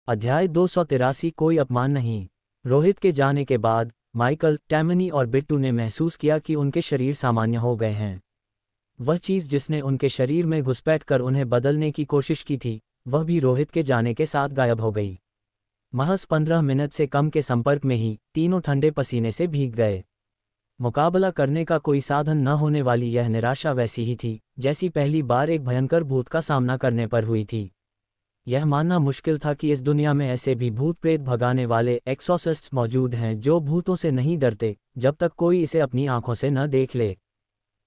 अध्याय 283 कोई अपमान नहीं। रोहित के जाने के बाद माइकल, टैमनी और बिट्टू ने महसूस किया कि उनके शरीर सामान्य हो गए हैं। वह चीज़ जिसने उनके शरीर में घुसपैठ कर उन्हें बदलने की कोशिश की थी, वह भी रोहित के जाने के साथ गायब हो गई। महज 15 मिनट से कम के संपर्क में ही तीनों ठंडे पसीने से भीग गए। मुकाबला करने का कोई साधन न होने वाली यह निराशा वैसी ही थी जैसी पहली बार एक भयंकर भूत का सामना करने पर हुई थी। यह मानना मुश्किल था कि इस दुनिया में ऐसे भी भूत प्रेत भगाने वाले एक्सॉर्सिस्ट्स मौजूद हैं जो भूतों से नहीं डरते जब तक कोई इसे अपनी आंखों से न देख ले।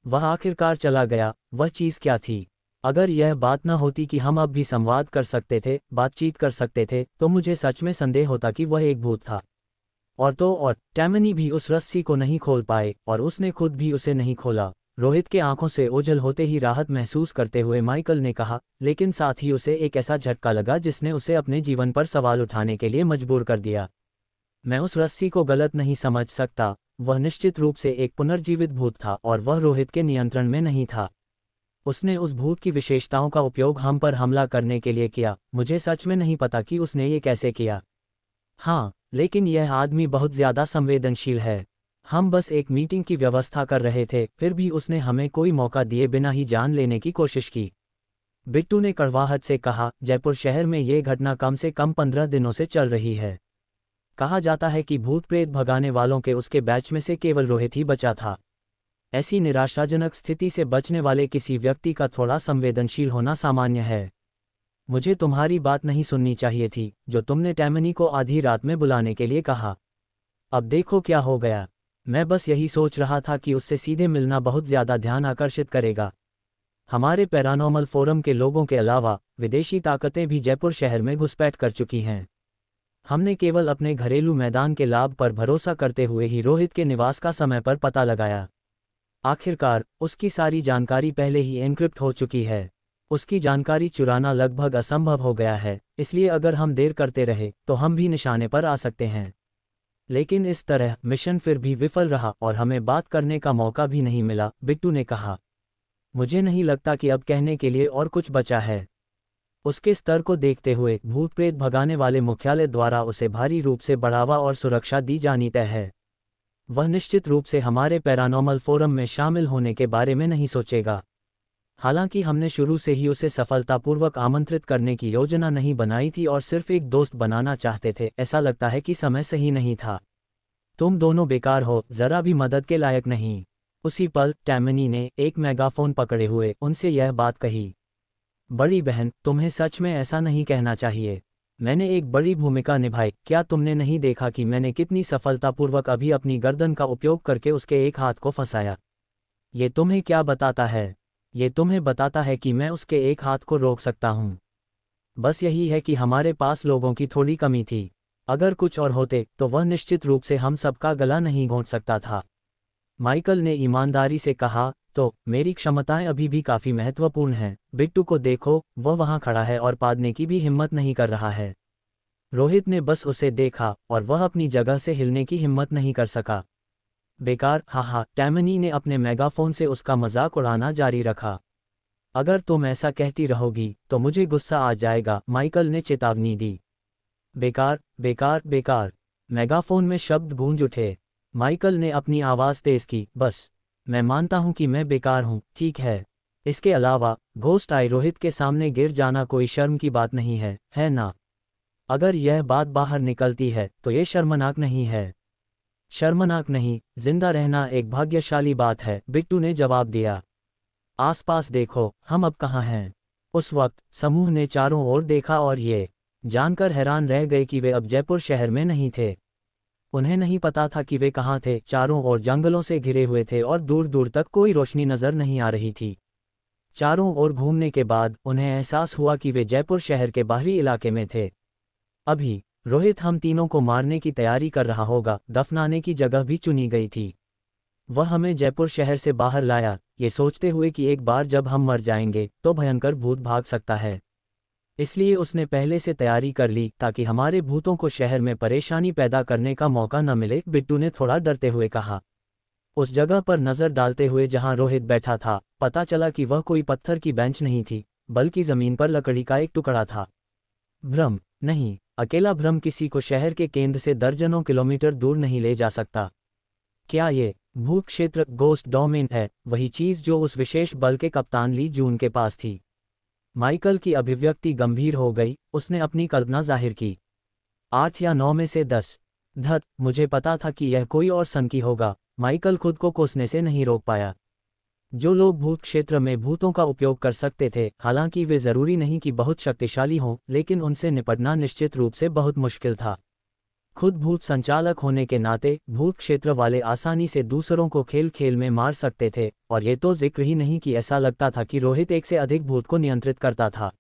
वह आखिरकार चला गया। वह चीज़ क्या थी? अगर यह बात न होती कि हम अब भी संवाद कर सकते थे, बातचीत कर सकते थे, तो मुझे सच में संदेह होता कि वह एक भूत था। और टैमनी भी उस रस्सी को नहीं खोल पाए और उसने खुद भी उसे नहीं खोला। रोहित के आंखों से ओझल होते ही राहत महसूस करते हुए माइकल ने कहा, लेकिन साथ ही उसे एक ऐसा झटका लगा जिसने उसे अपने जीवन पर सवाल उठाने के लिए मजबूर कर दिया। मैं उस रस्सी को गलत नहीं समझ सकता। वह निश्चित रूप से एक पुनर्जीवित भूत था और वह रोहित के नियंत्रण में नहीं था। उसने उस भूत की विशेषताओं का उपयोग हम पर हमला करने के लिए किया। मुझे सच में नहीं पता कि उसने ये कैसे किया। हाँ, लेकिन यह आदमी बहुत ज़्यादा संवेदनशील है। हम बस एक मीटिंग की व्यवस्था कर रहे थे, फिर भी उसने हमें कोई मौका दिए बिना ही जान लेने की कोशिश की। बिट्टू ने कड़वाहट से कहा, जयपुर शहर में ये घटना कम से कम 15 दिनों से चल रही है। कहा जाता है कि भूत प्रेत भगाने वालों के उसके बैच में से केवल रोहित ही बचा था। ऐसी निराशाजनक स्थिति से बचने वाले किसी व्यक्ति का थोड़ा संवेदनशील होना सामान्य है। मुझे तुम्हारी बात नहीं सुननी चाहिए थी जो तुमने टैमनी को आधी रात में बुलाने के लिए कहा। अब देखो क्या हो गया। मैं बस यही सोच रहा था कि उससे सीधे मिलना बहुत ज़्यादा ध्यान आकर्षित करेगा। हमारे पैरानॉर्मल फोरम के लोगों के अलावा विदेशी ताकतें भी जयपुर शहर में घुसपैठ कर चुकी हैं। हमने केवल अपने घरेलू मैदान के लाभ पर भरोसा करते हुए ही रोहित के निवास का समय पर पता लगाया। आखिरकार उसकी सारी जानकारी पहले ही एन्क्रिप्ट हो चुकी है। उसकी जानकारी चुराना लगभग असंभव हो गया है, इसलिए अगर हम देर करते रहे तो हम भी निशाने पर आ सकते हैं। लेकिन इस तरह मिशन फिर भी विफल रहा और हमें बात करने का मौका भी नहीं मिला, बिट्टू ने कहा। मुझे नहीं लगता कि अब कहने के लिए और कुछ बचा है। उसके स्तर को देखते हुए भूत प्रेत भगाने वाले मुख्यालय द्वारा उसे भारी रूप से बढ़ावा और सुरक्षा दी जानी तय है। वह निश्चित रूप से हमारे पैरानॉर्मल फोरम में शामिल होने के बारे में नहीं सोचेगा। हालांकि हमने शुरू से ही उसे सफलतापूर्वक आमंत्रित करने की योजना नहीं बनाई थी और सिर्फ एक दोस्त बनाना चाहते थे। ऐसा लगता है कि समय सही नहीं था। तुम दोनों बेकार हो, जरा भी मदद के लायक नहीं। उसी पल टैमनी ने एक मेगाफोन पकड़े हुए उनसे यह बात कही। बड़ी बहन, तुम्हें सच में ऐसा नहीं कहना चाहिए। मैंने एक बड़ी भूमिका निभाई। क्या तुमने नहीं देखा कि मैंने कितनी सफलतापूर्वक अभी अपनी गर्दन का उपयोग करके उसके एक हाथ को फंसाया? ये तुम्हें क्या बताता है? ये तुम्हें बताता है कि मैं उसके एक हाथ को रोक सकता हूँ। बस यही है कि हमारे पास लोगों की थोड़ी कमी थी। अगर कुछ और होते तो वह निश्चित रूप से हम सबका गला नहीं घोंट सकता था। माइकल ने ईमानदारी से कहा, तो मेरी क्षमताएं अभी भी काफ़ी महत्वपूर्ण हैं। बिट्टू को देखो, वह वहाँ खड़ा है और पादने की भी हिम्मत नहीं कर रहा है। रोहित ने बस उसे देखा और वह अपनी जगह से हिलने की हिम्मत नहीं कर सका। बेकार, हा। टैमनी ने अपने मेगाफोन से उसका मजाक उड़ाना जारी रखा। अगर तुम ऐसा कहती रहोगी तो मुझे गुस्सा आ जाएगा, माइकल ने चेतावनी दी। बेकार, बेकार, बेकार। मेगाफोन में शब्द गूंज उठे। माइकल ने अपनी आवाज़ तेज की, बस। मैं मानता हूं कि मैं बेकार हूं, ठीक है। इसके अलावा घोस्ट आई रोहित के सामने गिर जाना कोई शर्म की बात नहीं है ना? अगर यह बात बाहर निकलती है तो ये शर्मनाक नहीं है। शर्मनाक नहीं, जिंदा रहना एक भाग्यशाली बात है, बिट्टू ने जवाब दिया। आसपास देखो, हम अब कहाँ हैं? उस वक्त समूह ने चारों ओर देखा और ये जानकर हैरान रह गए कि वे अब जयपुर शहर में नहीं थे। उन्हें नहीं पता था कि वे कहाँ थे। चारों ओर जंगलों से घिरे हुए थे और दूर दूर तक कोई रोशनी नजर नहीं आ रही थी। चारों ओर घूमने के बाद उन्हें एहसास हुआ कि वे जयपुर शहर के बाहरी इलाके में थे। अभी रोहित हम तीनों को मारने की तैयारी कर रहा होगा। दफनाने की जगह भी चुनी गई थी। वह हमें जयपुर शहर से बाहर लाया, ये सोचते हुए कि एक बार जब हम मर जाएंगे तो भयंकर भूत भाग सकता है। इसलिए उसने पहले से तैयारी कर ली ताकि हमारे भूतों को शहर में परेशानी पैदा करने का मौका न मिले, बिट्टू ने थोड़ा डरते हुए कहा। उस जगह पर नजर डालते हुए जहां रोहित बैठा था, पता चला कि वह कोई पत्थर की बेंच नहीं थी, बल्कि जमीन पर लकड़ी का एक टुकड़ा था। भ्रम नहीं, अकेला भ्रम किसी को शहर के केंद्र से दर्जनों किलोमीटर दूर नहीं ले जा सकता। क्या ये भूत क्षेत्र गोस्ट डोमेन है, वही चीज जो उस विशेष बल के कप्तान ली जून के पास थी? माइकल की अभिव्यक्ति गंभीर हो गई, उसने अपनी कल्पना जाहिर की। 8 या 9 में से 10। धत, मुझे पता था कि यह कोई और सनकी होगा। माइकल खुद को कोसने से नहीं रोक पाया। जो लोग भूत क्षेत्र में भूतों का उपयोग कर सकते थे, हालांकि वे जरूरी नहीं कि बहुत शक्तिशाली हों, लेकिन उनसे निपटना निश्चित रूप से बहुत मुश्किल था। खुद भूत संचालक होने के नाते भूत क्षेत्र वाले आसानी से दूसरों को खेल खेल में मार सकते थे, और ये तो जिक्र ही नहीं कि ऐसा लगता था कि रोहित एक से अधिक भूत को नियंत्रित करता था।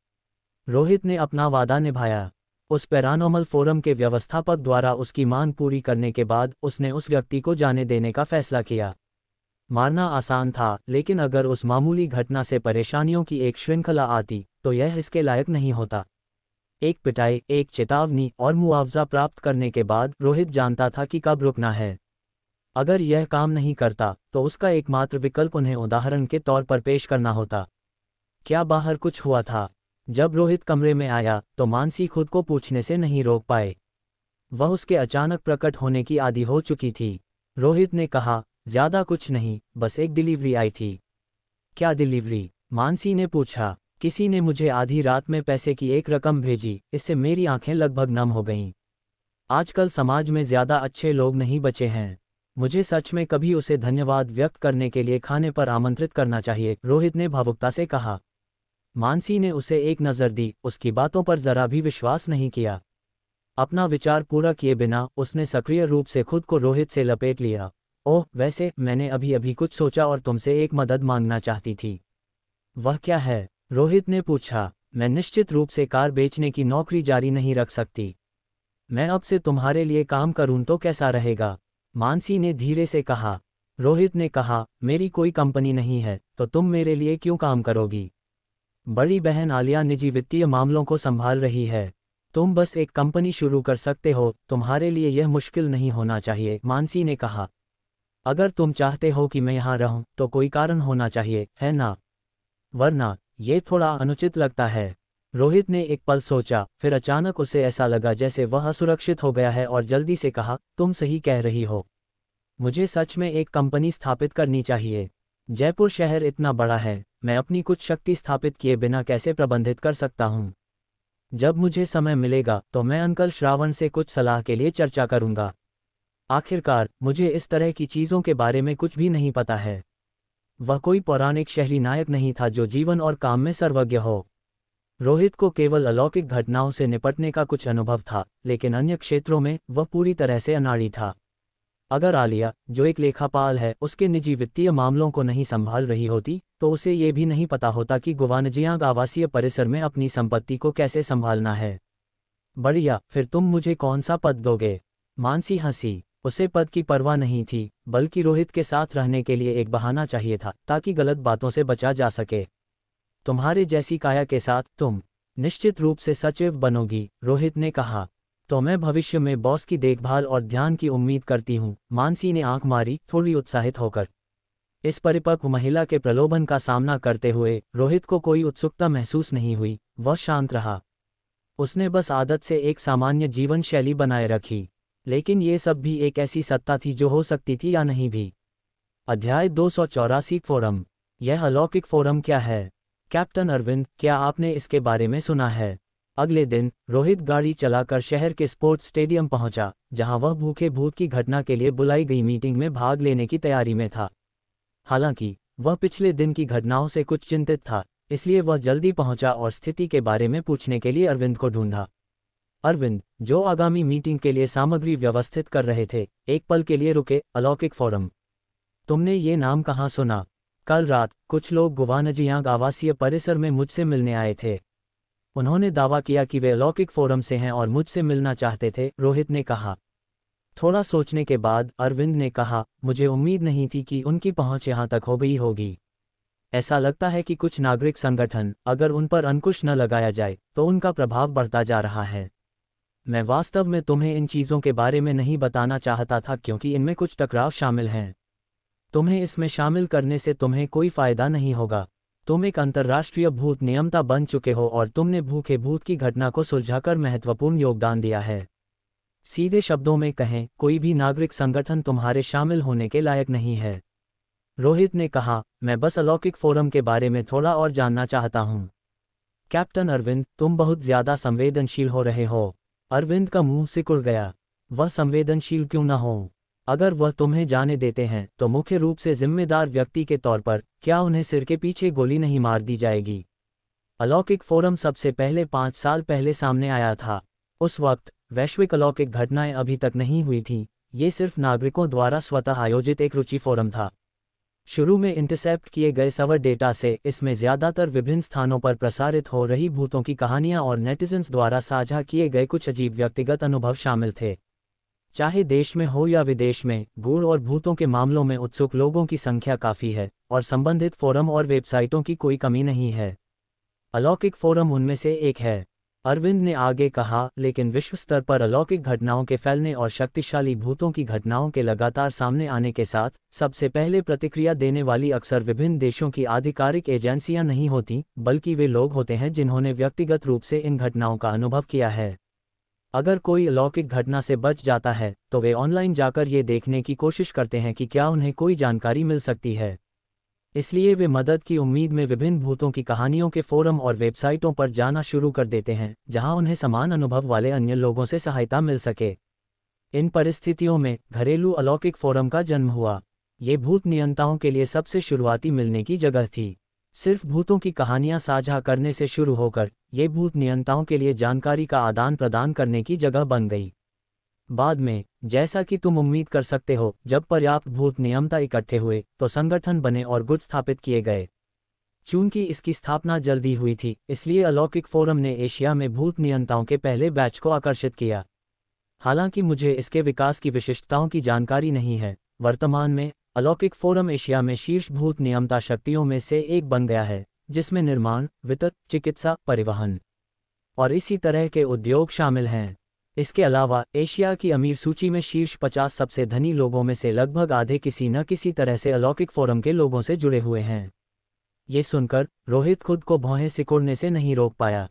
रोहित ने अपना वादा निभाया। उस पैरानॉर्मल फोरम के व्यवस्थापक द्वारा उसकी मांग पूरी करने के बाद उसने उस व्यक्ति को जाने देने का फैसला किया। मारना आसान था, लेकिन अगर उस मामूली घटना से परेशानियों की एक श्रृंखला आती तो यह इसके लायक नहीं होता। एक पिटाई, एक चेतावनी और मुआवजा प्राप्त करने के बाद रोहित जानता था कि कब रुकना है। अगर यह काम नहीं करता तो उसका एकमात्र विकल्प उन्हें उदाहरण के तौर पर पेश करना होता। क्या बाहर कुछ हुआ था? जब रोहित कमरे में आया तो मानसी खुद को पूछने से नहीं रोक पाए। वह उसके अचानक प्रकट होने की आदी हो चुकी थी। रोहित ने कहा, ज्यादा कुछ नहीं, बस एक डिलीवरी आई थी। क्या डिलीवरी? मानसी ने पूछा। किसी ने मुझे आधी रात में पैसे की एक रकम भेजी। इससे मेरी आंखें लगभग नम हो गईं। आजकल समाज में ज्यादा अच्छे लोग नहीं बचे हैं। मुझे सच में कभी उसे धन्यवाद व्यक्त करने के लिए खाने पर आमंत्रित करना चाहिए, रोहित ने भावुकता से कहा। मानसी ने उसे एक नज़र दी, उसकी बातों पर जरा भी विश्वास नहीं किया। अपना विचार पूरा किए बिना उसने सक्रिय रूप से खुद को रोहित से लपेट लिया। ओह, वैसे मैंने अभी अभी कुछ सोचा और तुमसे एक मदद मांगना चाहती थी। वह क्या है? रोहित ने पूछा। मैं निश्चित रूप से कार बेचने की नौकरी जारी नहीं रख सकती। मैं अब से तुम्हारे लिए काम करूं तो कैसा रहेगा? मानसी ने धीरे से कहा। रोहित ने कहा, मेरी कोई कंपनी नहीं है तो तुम मेरे लिए क्यों काम करोगी? बड़ी बहन आलिया निजी वित्तीय मामलों को संभाल रही है। तुम बस एक कंपनी शुरू कर सकते हो, तुम्हारे लिए यह मुश्किल नहीं होना चाहिए, मानसी ने कहा। अगर तुम चाहते हो कि मैं यहाँ रहूं तो कोई कारण होना चाहिए, है ना? वरना ये थोड़ा अनुचित लगता है। रोहित ने एक पल सोचा, फिर अचानक उसे ऐसा लगा जैसे वह असुरक्षित हो गया है और जल्दी से कहा, तुम सही कह रही हो। मुझे सच में एक कंपनी स्थापित करनी चाहिए। जयपुर शहर इतना बड़ा है, मैं अपनी कुछ शक्ति स्थापित किए बिना कैसे प्रबंधित कर सकता हूँ? जब मुझे समय मिलेगा तो मैं अंकल श्रावण से कुछ सलाह के लिए चर्चा करूँगा। आखिरकार मुझे इस तरह की चीज़ों के बारे में कुछ भी नहीं पता है। वह कोई पौराणिक शहरी नायक नहीं था जो जीवन और काम में सर्वज्ञ हो। रोहित को केवल अलौकिक घटनाओं से निपटने का कुछ अनुभव था, लेकिन अन्य क्षेत्रों में वह पूरी तरह से अनाड़ी था। अगर आलिया, जो एक लेखापाल है, उसके निजी वित्तीय मामलों को नहीं संभाल रही होती तो उसे ये भी नहीं पता होता कि गुवानजियांग आवासीय परिसर में अपनी संपत्ति को कैसे संभालना है। बढ़िया, फिर तुम मुझे कौन सा पद दोगे? मानसी हंसी। उसे पद की परवाह नहीं थी, बल्कि रोहित के साथ रहने के लिए एक बहाना चाहिए था ताकि गलत बातों से बचा जा सके। तुम्हारे जैसी काया के साथ तुम निश्चित रूप से सचिव बनोगी, रोहित ने कहा। तो मैं भविष्य में बॉस की देखभाल और ध्यान की उम्मीद करती हूँ, मानसी ने आंख मारी, थोड़ी उत्साहित होकर। इस परिपक्व महिला के प्रलोभन का सामना करते हुए रोहित को कोई उत्सुकता महसूस नहीं हुई। वह शांत रहा। उसने बस आदत से एक सामान्य जीवन शैली बनाए रखी, लेकिन ये सब भी एक ऐसी सत्ता थी जो हो सकती थी या नहीं भी। अध्याय 284 फोरम। यह अलौकिक फोरम क्या है? कैप्टन अरविंद, क्या आपने इसके बारे में सुना है? अगले दिन रोहित गाड़ी चलाकर शहर के स्पोर्ट्स स्टेडियम पहुंचा, जहां वह भूखे भूत की घटना के लिए बुलाई गई मीटिंग में भाग लेने की तैयारी में था। हालांकि वह पिछले दिन की घटनाओं से कुछ चिंतित था, इसलिए वह जल्दी पहुंचा और स्थिति के बारे में पूछने के लिए अरविंद को ढूंढा। अरविंद, जो आगामी मीटिंग के लिए सामग्री व्यवस्थित कर रहे थे, एक पल के लिए रुके। अलौकिक फोरम? तुमने ये नाम कहाँ सुना? कल रात कुछ लोग गुवानजियांग आवासीय परिसर में मुझसे मिलने आए थे। उन्होंने दावा किया कि वे अलौकिक फोरम से हैं और मुझसे मिलना चाहते थे, रोहित ने कहा। थोड़ा सोचने के बाद अरविंद ने कहा, मुझे उम्मीद नहीं थी कि उनकी पहुंच यहाँ तक हो गई होगी। ऐसा लगता है कि कुछ नागरिक संगठन, अगर उन पर अंकुश न लगाया जाए तो उनका प्रभाव बढ़ता जा रहा है। मैं वास्तव में तुम्हें इन चीज़ों के बारे में नहीं बताना चाहता था क्योंकि इनमें कुछ टकराव शामिल हैं। तुम्हें इसमें शामिल करने से तुम्हें कोई फ़ायदा नहीं होगा। तुम एक अंतर्राष्ट्रीय भूत नियंता बन चुके हो और तुमने भूखे भूत की घटना को सुलझाकर महत्वपूर्ण योगदान दिया है। सीधे शब्दों में कहें, कोई भी नागरिक संगठन तुम्हारे शामिल होने के लायक नहीं है। रोहित ने कहा, मैं बस अलौकिक फोरम के बारे में थोड़ा और जानना चाहता हूँ। कैप्टन अरविंद, तुम बहुत ज्यादा संवेदनशील हो रहे हो। अरविंद का मुंह सिकुड़ गया। वह संवेदनशील क्यों न हो? अगर वह तुम्हें जाने देते हैं तो मुख्य रूप से जिम्मेदार व्यक्ति के तौर पर क्या उन्हें सिर के पीछे गोली नहीं मार दी जाएगी? अलौकिक फोरम सबसे पहले 5 साल पहले सामने आया था। उस वक्त वैश्विक अलौकिक घटनाएं अभी तक नहीं हुई थीं, ये सिर्फ नागरिकों द्वारा स्वतः आयोजित एक रुचि फोरम था। शुरू में इंटरसेप्ट किए गए सर्वर डेटा से इसमें ज़्यादातर विभिन्न स्थानों पर प्रसारित हो रही भूतों की कहानियां और नेटिजन्स द्वारा साझा किए गए कुछ अजीब व्यक्तिगत अनुभव शामिल थे। चाहे देश में हो या विदेश में, गूढ़ और भूतों के मामलों में उत्सुक लोगों की संख्या काफ़ी है और संबंधित फोरम और वेबसाइटों की कोई कमी नहीं है। अलौकिक फोरम उनमें से एक है, अरविंद ने आगे कहा, लेकिन विश्व स्तर पर अलौकिक घटनाओं के फैलने और शक्तिशाली भूतों की घटनाओं के लगातार सामने आने के साथ सबसे पहले प्रतिक्रिया देने वाली अक्सर विभिन्न देशों की आधिकारिक एजेंसियां नहीं होती, बल्कि वे लोग होते हैं जिन्होंने व्यक्तिगत रूप से इन घटनाओं का अनुभव किया है। अगर कोई अलौकिक घटना से बच जाता है तो वे ऑनलाइन जाकर ये देखने की कोशिश करते हैं कि क्या उन्हें कोई जानकारी मिल सकती है। इसलिए वे मदद की उम्मीद में विभिन्न भूतों की कहानियों के फोरम और वेबसाइटों पर जाना शुरू कर देते हैं, जहां उन्हें समान अनुभव वाले अन्य लोगों से सहायता मिल सके। इन परिस्थितियों में घरेलू अलौकिक फोरम का जन्म हुआ। ये भूत नियंताओं के लिए सबसे शुरुआती मिलने की जगह थी। सिर्फ भूतों की कहानियां साझा करने से शुरू होकर ये भूत नियंताओं के लिए जानकारी का आदान प्रदान करने की जगह बन गई। बाद में, जैसा कि तुम उम्मीद कर सकते हो, जब पर्याप्त भूत नियंता इकट्ठे हुए तो संगठन बने और गुट स्थापित किए गए। चूंकि इसकी स्थापना जल्दी हुई थी, इसलिए अलौकिक फोरम ने एशिया में भूत नियंताओं के पहले बैच को आकर्षित किया। हालांकि मुझे इसके विकास की विशिष्टताओं की जानकारी नहीं है। वर्तमान में अलौकिक फोरम एशिया में शीर्ष भूत नियंता शक्तियों में से एक बन गया है, जिसमें निर्माण, वित्त, चिकित्सा, परिवहन और इसी तरह के उद्योग शामिल हैं। इसके अलावा एशिया की अमीर सूची में शीर्ष 50 सबसे धनी लोगों में से लगभग आधे किसी न किसी तरह से अलौकिक फोरम के लोगों से जुड़े हुए हैं। ये सुनकर रोहित खुद को भौहें सिकोड़ने से नहीं रोक पाया।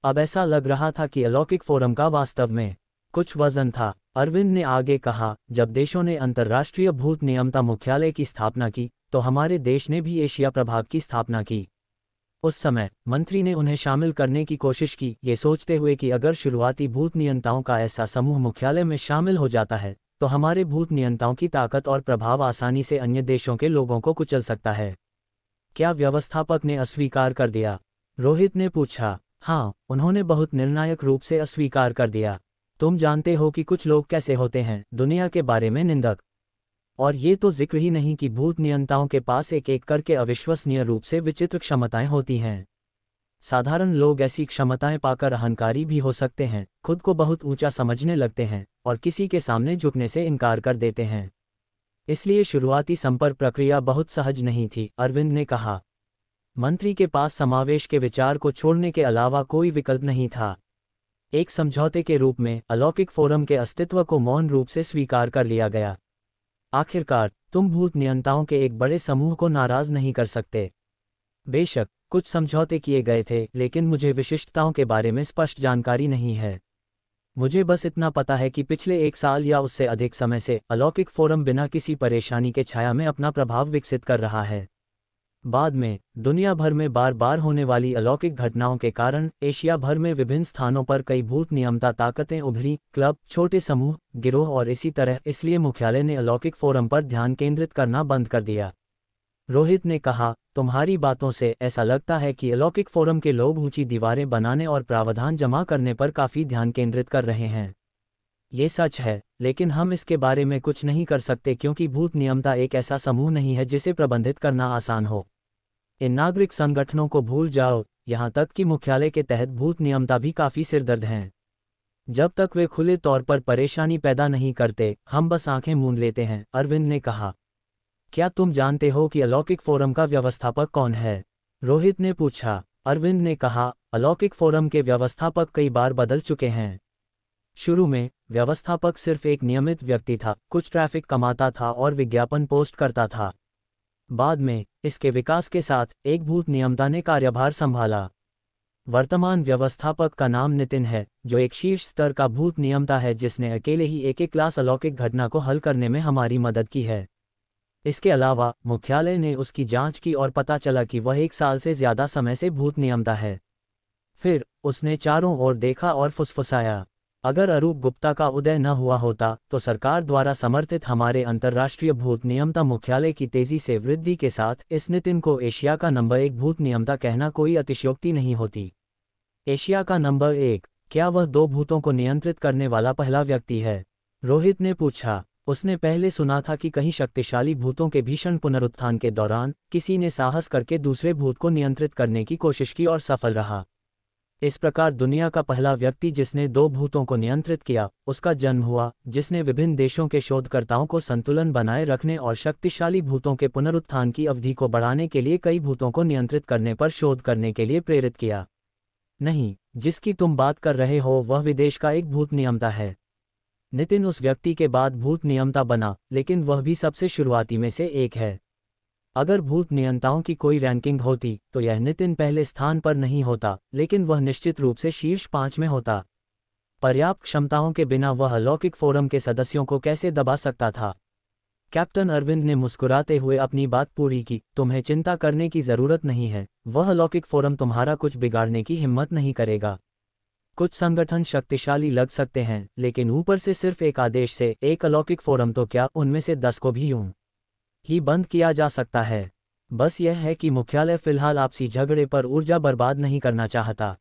अब ऐसा लग रहा था कि अलौकिक फोरम का वास्तव में कुछ वजन था। अरविंद ने आगे कहा, जब देशों ने अंतर्राष्ट्रीय भूत नियंता मुख्यालय की स्थापना की तो हमारे देश ने भी एशिया प्रभाग की स्थापना की। उस समय मंत्री ने उन्हें शामिल करने की कोशिश की, ये सोचते हुए कि अगर शुरुआती भूत नियंताओं का ऐसा समूह मुख्यालय में शामिल हो जाता है तो हमारे भूत नियंताओं की ताकत और प्रभाव आसानी से अन्य देशों के लोगों को कुचल सकता है। क्या व्यवस्थापक ने अस्वीकार कर दिया? रोहित ने पूछा। हाँ, उन्होंने बहुत निर्णायक रूप से अस्वीकार कर दिया। तुम जानते हो कि कुछ लोग कैसे होते हैं, दुनिया के बारे में निंदक। और ये तो जिक्र ही नहीं कि भूत नियंताओं के पास एक एक करके अविश्वसनीय रूप से विचित्र क्षमताएं होती हैं। साधारण लोग ऐसी क्षमताएं पाकर अहंकारी भी हो सकते हैं, खुद को बहुत ऊंचा समझने लगते हैं और किसी के सामने झुकने से इनकार कर देते हैं। इसलिए शुरुआती संपर्क प्रक्रिया बहुत सहज नहीं थी, अरविंद ने कहा। मंत्री के पास समावेश के विचार को छोड़ने के अलावा कोई विकल्प नहीं था। एक समझौते के रूप में अलौकिक फोरम के अस्तित्व को मौन रूप से स्वीकार कर लिया गया। आखिरकार, तुम भूत नियंताओं के एक बड़े समूह को नाराज नहीं कर सकते। बेशक कुछ समझौते किए गए थे, लेकिन मुझे विशिष्टताओं के बारे में स्पष्ट जानकारी नहीं है। मुझे बस इतना पता है कि पिछले 1 साल या उससे अधिक समय से अलौकिक फोरम बिना किसी परेशानी के छाया में अपना प्रभाव विकसित कर रहा है। बाद में दुनिया भर में बार बार होने वाली अलौकिक घटनाओं के कारण एशिया भर में विभिन्न स्थानों पर कई भूत नियंता ताकतें उभरी, क्लब, छोटे समूह, गिरोह और इसी तरह। इसलिए मुख्यालय ने अलौकिक फोरम पर ध्यान केंद्रित करना बंद कर दिया। रोहित ने कहा, तुम्हारी बातों से ऐसा लगता है कि अलौकिक फोरम के लोग ऊंची दीवारें बनाने और प्रावधान जमा करने पर काफ़ी ध्यान केंद्रित कर रहे हैं। ये सच है, लेकिन हम इसके बारे में कुछ नहीं कर सकते क्योंकि भूत नियंता एक ऐसा समूह नहीं है जिसे प्रबंधित करना आसान हो। इन नागरिक संगठनों को भूल जाओ, यहाँ तक कि मुख्यालय के तहत भूत नियंता भी काफ़ी सिरदर्द हैं। जब तक वे खुले तौर पर परेशानी पैदा नहीं करते, हम बस आंखें मूंद लेते हैं, अरविंद ने कहा। क्या तुम जानते हो कि अलौकिक फोरम का व्यवस्थापक कौन है? रोहित ने पूछा। अरविंद ने कहा, अलौकिक फोरम के व्यवस्थापक कई बार बदल चुके हैं। शुरू में व्यवस्थापक सिर्फ एक नियमित व्यक्ति था, कुछ ट्रैफिक कमाता था और विज्ञापन पोस्ट करता था। बाद में इसके विकास के साथ एक भूत नियंता ने कार्यभार संभाला। वर्तमान व्यवस्थापक का नाम नितिन है, जो एक शीर्ष स्तर का भूत नियंता है जिसने अकेले ही एक एक क्लास अलौकिक घटना को हल करने में हमारी मदद की है। इसके अलावा मुख्यालय ने उसकी जांच की और पता चला कि वह 1 साल से ज़्यादा समय से भूत नियंता है। फिर उसने चारों ओर देखा और फुसफुसाया, अगर अरूप गुप्ता का उदय न हुआ होता तो सरकार द्वारा समर्थित हमारे अंतर्राष्ट्रीय भूत नियंता मुख्यालय की तेजी से वृद्धि के साथ इस नितिन को एशिया का नंबर 1 भूत नियंता कहना कोई अतिशयोक्ति नहीं होती। एशिया का नंबर 1, क्या वह 2 भूतों को नियंत्रित करने वाला पहला व्यक्ति है? रोहित ने पूछा। उसने पहले सुना था कि कहीं शक्तिशाली भूतों के भीषण पुनरुत्थान के दौरान किसी ने साहस करके दूसरे भूत को नियंत्रित करने की कोशिश की और सफल रहा। इस प्रकार दुनिया का पहला व्यक्ति जिसने 2 भूतों को नियंत्रित किया, उसका जन्म हुआ, जिसने विभिन्न देशों के शोधकर्ताओं को संतुलन बनाए रखने और शक्तिशाली भूतों के पुनरुत्थान की अवधि को बढ़ाने के लिए कई भूतों को नियंत्रित करने पर शोध करने के लिए प्रेरित किया। नहीं, जिसकी तुम बात कर रहे हो वह विदेश का एक भूत नियंता है। नितिन उस व्यक्ति के बाद भूत नियंता बना, लेकिन वह भी सबसे शुरुआती में से एक है। अगर भूत नियंताओं की कोई रैंकिंग होती तो यह नितिन पहले स्थान पर नहीं होता, लेकिन वह निश्चित रूप से शीर्ष 5 में होता। पर्याप्त क्षमताओं के बिना वह अलौकिक फोरम के सदस्यों को कैसे दबा सकता था? कैप्टन अरविंद ने मुस्कुराते हुए अपनी बात पूरी की। तुम्हें चिंता करने की जरूरत नहीं है, वह अलौकिक फोरम तुम्हारा कुछ बिगाड़ने की हिम्मत नहीं करेगा। कुछ संगठन शक्तिशाली लग सकते हैं, लेकिन ऊपर से सिर्फ एक आदेश से एक अलौकिक फोरम तो क्या उनमें से 10 को भी यूं ही बंद किया जा सकता है। बस यह है कि मुख्यालय फिलहाल आपसी झगड़े पर ऊर्जा बर्बाद नहीं करना चाहता।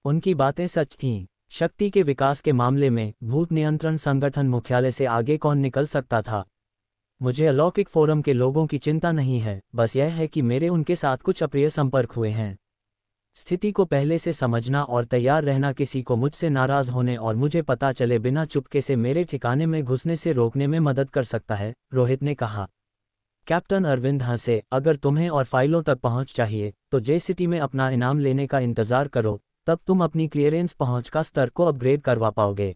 उनकी बातें सच थीं। शक्ति के विकास के मामले में भूत नियंत्रण संगठन मुख्यालय से आगे कौन निकल सकता था? मुझे अलौकिक फोरम के लोगों की चिंता नहीं है, बस यह है कि मेरे उनके साथ कुछ अप्रिय संपर्क हुए हैं। स्थिति को पहले से समझना और तैयार रहना किसी को मुझसे नाराज होने और मुझे पता चले बिना चुपके से मेरे ठिकाने में घुसने से रोकने में मदद कर सकता है, रोहित ने कहा। कैप्टन अरविंद हंसे। अगर तुम्हें और फाइलों तक पहुंच चाहिए तो जे सिटी में अपना इनाम लेने का इंतजार करो, तब तुम अपनी क्लियरेंस पहुंच का स्तर को अपग्रेड करवा पाओगे।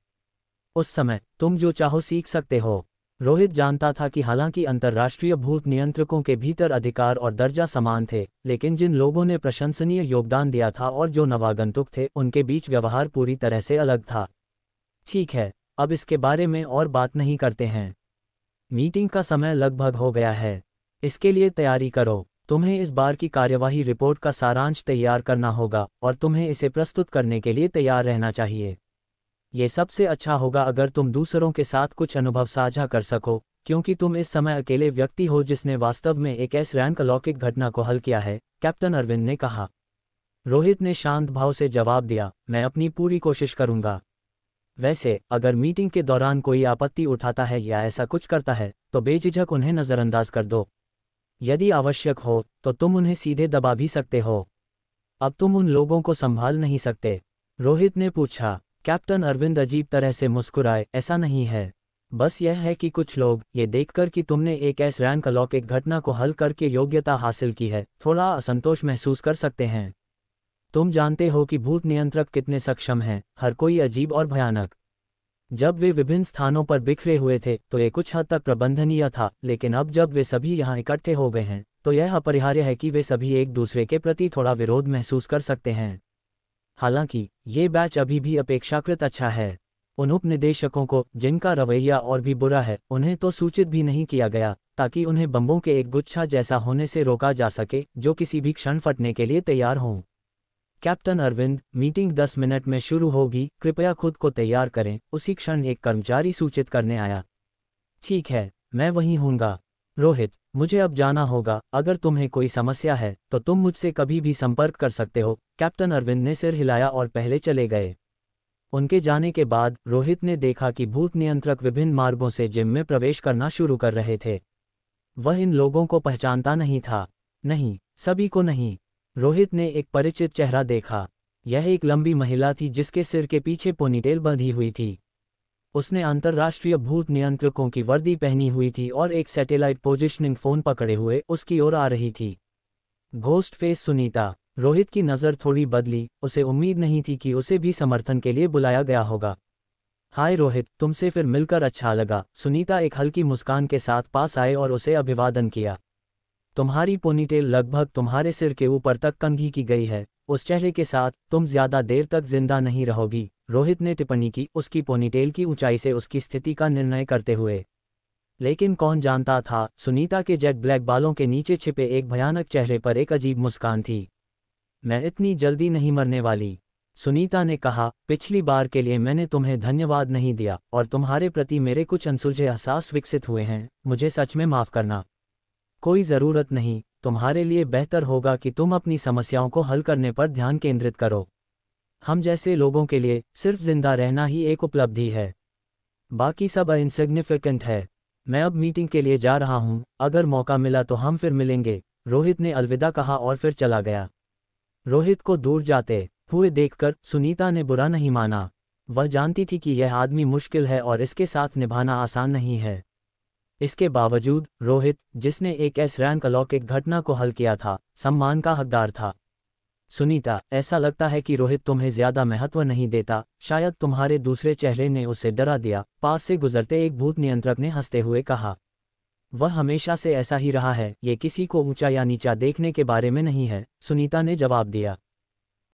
उस समय तुम जो चाहो सीख सकते हो। रोहित जानता था कि हालांकि अंतर्राष्ट्रीय भूत नियंत्रकों के भीतर अधिकार और दर्जा समान थे, लेकिन जिन लोगों ने प्रशंसनीय योगदान दिया था और जो नवागंतुक थे, उनके बीच व्यवहार पूरी तरह से अलग था। ठीक है, अब इसके बारे में और बात नहीं करते हैं। मीटिंग का समय लगभग हो गया है। इसके लिए तैयारी करो। तुम्हें इस बार की कार्यवाही रिपोर्ट का सारांश तैयार करना होगा और तुम्हें इसे प्रस्तुत करने के लिए तैयार रहना चाहिए। ये सबसे अच्छा होगा अगर तुम दूसरों के साथ कुछ अनुभव साझा कर सको, क्योंकि तुम इस समय अकेले व्यक्ति हो जिसने वास्तव में एक एस रैंक अलौकिक घटना को हल किया है, कैप्टन अरविंद ने कहा। रोहित ने शांत भाव से जवाब दिया, मैं अपनी पूरी कोशिश करूंगा। वैसे अगर मीटिंग के दौरान कोई आपत्ति उठाता है या ऐसा कुछ करता है तो बेझिझक उन्हें नज़रअंदाज कर दो। यदि आवश्यक हो तो तुम उन्हें सीधे दबा भी सकते हो। अब तुम उन लोगों को संभाल नहीं सकते? रोहित ने पूछा। कैप्टन अरविंद अजीब तरह से मुस्कुराए, ऐसा नहीं है। बस यह है कि कुछ लोग ये देखकर कि तुमने एक एस रैंक अलौकिक घटना को हल करके योग्यता हासिल की है, थोड़ा असंतोष महसूस कर सकते हैं। तुम जानते हो कि भूत नियंत्रक कितने सक्षम हैं, हर कोई अजीब और भयानक। जब वे विभिन्न स्थानों पर बिखरे हुए थे तो ये कुछ हद तक प्रबंधनीय था, लेकिन अब जब वे सभी यहाँ इकट्ठे हो गए हैं तो यह अपरिहार्य है कि वे सभी एक दूसरे के प्रति थोड़ा विरोध महसूस कर सकते हैं। हालांकि ये बैच अभी भी अपेक्षाकृत अच्छा है। उन उपनिदेशकों को जिनका रवैया और भी बुरा है, उन्हें तो सूचित भी नहीं किया गया ताकि उन्हें बम्बों के एक गुच्छा जैसा होने से रोका जा सके जो किसी भी क्षण फटने के लिए तैयार हों। कैप्टन अरविंद, मीटिंग 10 मिनट में शुरू होगी, कृपया खुद को तैयार करें, उसी क्षण एक कर्मचारी सूचित करने आया। ठीक है, मैं वहीं हूँगा। रोहित, मुझे अब जाना होगा। अगर तुम्हें कोई समस्या है तो तुम मुझसे कभी भी संपर्क कर सकते हो। कैप्टन अरविंद ने सिर हिलाया और पहले चले गए। उनके जाने के बाद रोहित ने देखा कि भूत नियंत्रक विभिन्न मार्गों से जिम में प्रवेश करना शुरू कर रहे थे। वह इन लोगों को पहचानता नहीं था। नहीं, सभी को नहीं। रोहित ने एक परिचित चेहरा देखा। यह एक लंबी महिला थी जिसके सिर के पीछे पोनीटेल बंधी हुई थी। उसने अंतर्राष्ट्रीय भूत नियंत्रकों की वर्दी पहनी हुई थी और एक सैटेलाइट पोजिशनिंग फोन पकड़े हुए उसकी ओर आ रही थी। Ghost face Sunita. रोहित की नज़र थोड़ी बदली, उसे उम्मीद नहीं थी कि उसे भी समर्थन के लिए बुलाया गया होगा। हाय रोहित, तुमसे फिर मिलकर अच्छा लगा। सुनीता एक हल्की मुस्कान के साथ पास आए और उसे अभिवादन किया। तुम्हारी पोनीटेल लगभग तुम्हारे सिर के ऊपर तक कंघी की गई है, उस चेहरे के साथ तुम ज्यादा देर तक जिंदा नहीं रहोगी, रोहित ने टिप्पणी की, उसकी पोनीटेल की ऊंचाई से उसकी स्थिति का निर्णय करते हुए। लेकिन कौन जानता था, सुनीता के जेट ब्लैक बालों के नीचे छिपे एक भयानक चेहरे पर एक अजीब मुस्कान थी। मैं इतनी जल्दी नहीं मरने वाली, सुनीता ने कहा। पिछली बार के लिए मैंने तुम्हें धन्यवाद नहीं दिया और तुम्हारे प्रति मेरे कुछ अनसुलझे एहसास विकसित हुए हैं, मुझे सच में माफ़ करना। कोई ज़रूरत नहीं, तुम्हारे लिए बेहतर होगा कि तुम अपनी समस्याओं को हल करने पर ध्यान केंद्रित करो। हम जैसे लोगों के लिए सिर्फ जिंदा रहना ही एक उपलब्धि है, बाकी सब इनसिग्निफिकेंट है। मैं अब मीटिंग के लिए जा रहा हूँ, अगर मौका मिला तो हम फिर मिलेंगे, रोहित ने अलविदा कहा और फिर चला गया। रोहित को दूर जाते हुए देखकर सुनीता ने बुरा नहीं माना। वह जानती थी कि यह आदमी मुश्किल है और इसके साथ निभाना आसान नहीं है। इसके बावजूद रोहित, जिसने एक एस रैंक अलौकिक घटना को हल किया था, सम्मान का हकदार था। सुनीता, ऐसा लगता है कि रोहित तुम्हें ज्यादा महत्व नहीं देता, शायद तुम्हारे दूसरे चेहरे ने उसे डरा दिया, पास से गुजरते एक भूत नियंत्रक ने हंसते हुए कहा। वह हमेशा से ऐसा ही रहा है, ये किसी को ऊंचा या नीचा देखने के बारे में नहीं है, सुनीता ने जवाब दिया।